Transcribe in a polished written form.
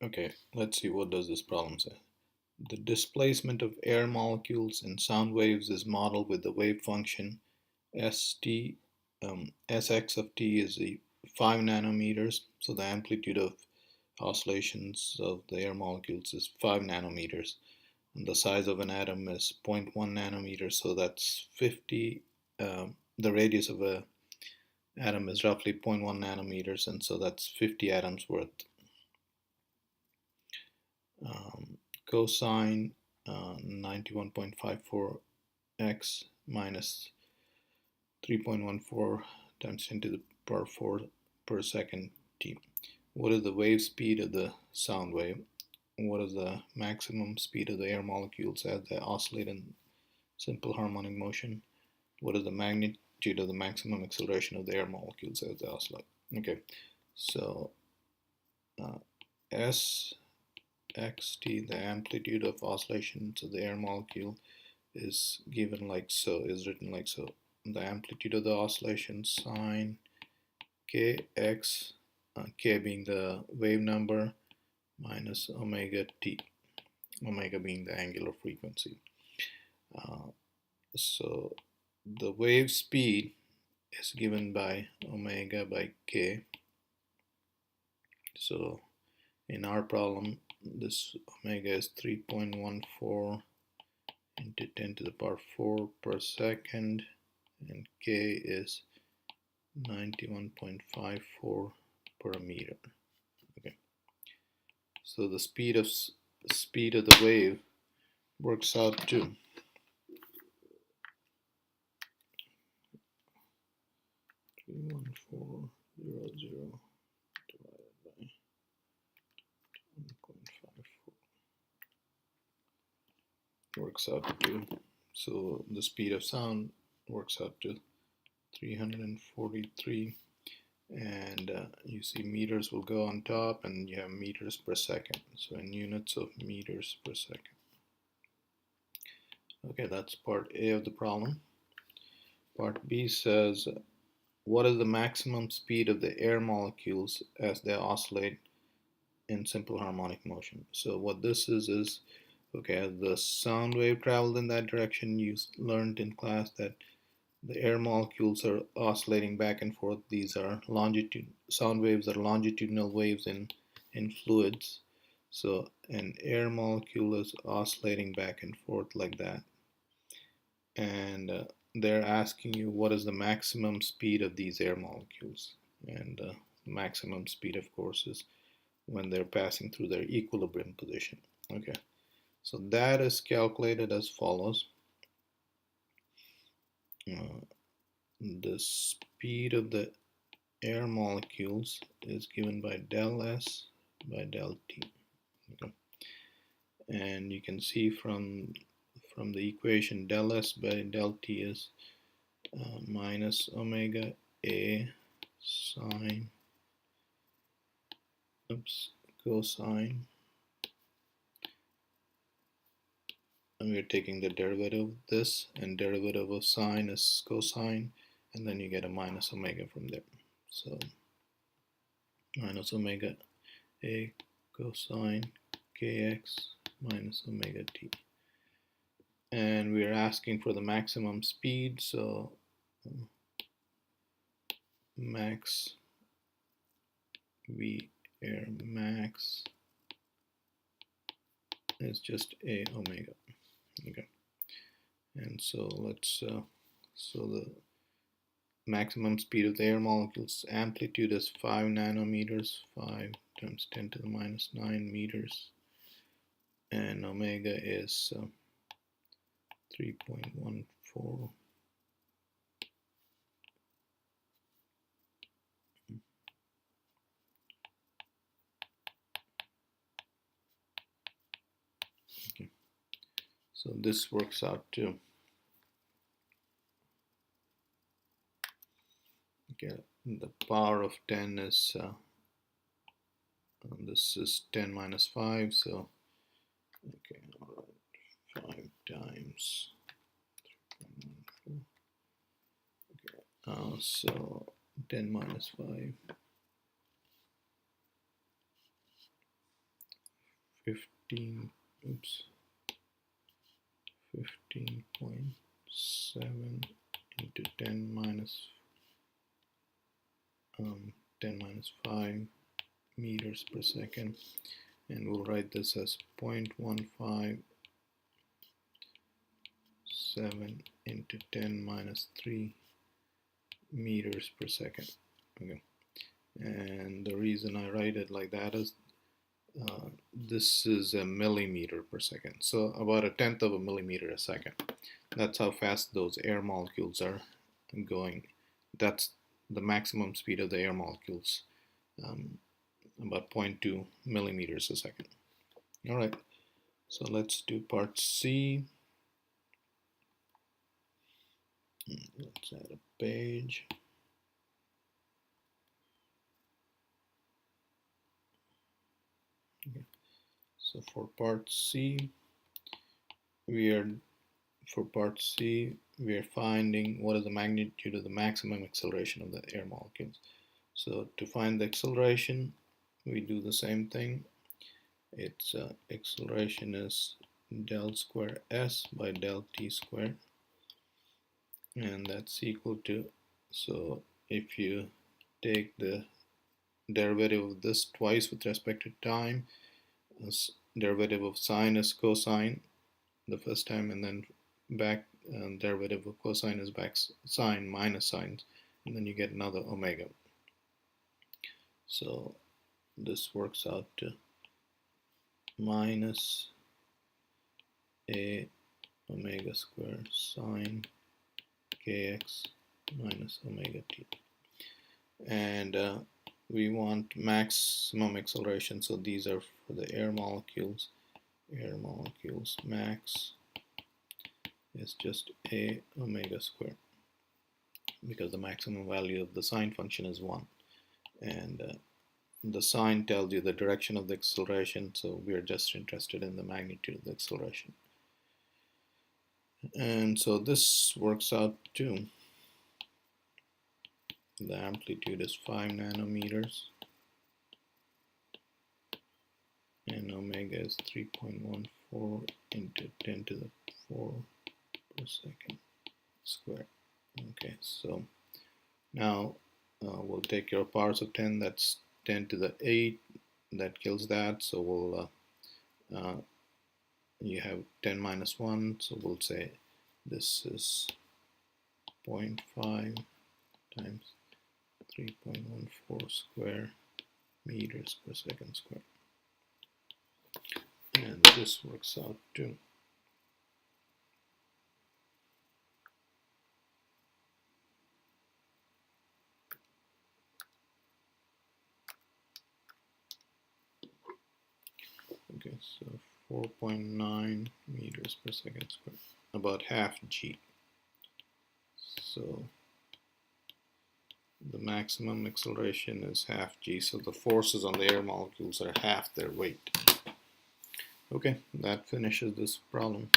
Okay, let's see what does this problem say. The displacement of air molecules in sound waves is modeled with the wave function st. Sx of t is the 5 nanometers, so the amplitude of oscillations of the air molecules is 5 nanometers. And the size of an atom is 0.1 nanometers, so that's 50. The radius of a atom is roughly 0.1 nanometers, and so that's 50 atoms worth. Cosine 91.54x minus 3.14 times 10 to the power 4 per second t. What is the wave speed of the sound wave? What is the maximum speed of the air molecules as they oscillate in simple harmonic motion? What is the magnitude of the maximum acceleration of the air molecules as they oscillate? Okay, so S xt, the amplitude of oscillations of the air molecule, is given like so, is written like so. The amplitude of the oscillation sine kx, k being the wave number, minus omega t, omega being the angular frequency. So the wave speed is given by omega by k. So in our problem, this omega is 3.14 into 10 to the power 4 per second, and k is 91.54 per meter. Okay, so the speed of the wave works out to 31400 divided by 1.54 works out to, so the speed of sound works out to 343, and you see meters will go on top, and you have meters per second, so in units of meters per second. Okay, that's part A of the problem. Part B says, what is the maximum speed of the air molecules as they oscillate in simple harmonic motion? So what this is, okay, as the sound wave traveled in that direction, you learned in class that the air molecules are oscillating back and forth. These are sound waves are longitudinal waves in fluids. So an air molecule is oscillating back and forth like that. And they're asking you what is the maximum speed of these air molecules. And maximum speed, of course, is when they're passing through their equilibrium position. Okay, so that is calculated as follows. The speed of the air molecules is given by del S by del T. Okay. And you can see from the equation del S by del T is minus omega A sine, cosine, and we're taking the derivative of this, and derivative of sine is cosine, and then you get a minus omega from there. So minus omega A cosine kx minus omega t. And we're asking for the maximum speed, so max v air max is just a omega. Okay, and so let's so the maximum speed of the air molecules amplitude is 5 nanometers, 5 times 10 to the minus 9 meters, and omega is 3.14. Okay. So this works out to, okay, the power of 10 is this is 10 minus 5, so okay, all right, 5 times 3.14. Okay, so 10 minus 5, 15, oops, 15.7 into 10 minus 5 meters per second, and we'll write this as 0.157 into 10 minus 3 meters per second. Okay, and the reason I write it like that is this is a millimeter per second, so about 1/10 of a millimeter a second. That's how fast those air molecules are going. That's the maximum speed of the air molecules, about 0.2 millimeters a second. All right, so let's do part C. Let's add a page. Okay. So for part C, we are finding what is the magnitude of the maximum acceleration of the air molecules. So to find the acceleration, we do the same thing. Its acceleration is del square s by del t squared, and that's equal to, so if you take the derivative of this twice with respect to time, derivative of sine is cosine the first time, and then back derivative of cosine is back sine minus sine, and then you get another omega. So this works out to minus a omega square sine kx minus omega t, and we want maximum acceleration, so these are for the air molecules. Air molecules max is just a omega square, because the maximum value of the sine function is 1, and the sign tells you the direction of the acceleration, so we are just interested in the magnitude of the acceleration. And so this works out to, the amplitude is 5 nanometers, and omega is 3.14 into 10 to the 4 per second squared. Okay, so now we'll take your powers of 10, that's 10 to the 8, that kills that, so we'll you have 10 minus 1, so we'll say this is 0.5 times 3.14 square meters per second square, and this works out to okay, so 4.9 meters per second square, about half g. So the maximum acceleration is half g, so the forces on the air molecules are half their weight. Okay, that finishes this problem.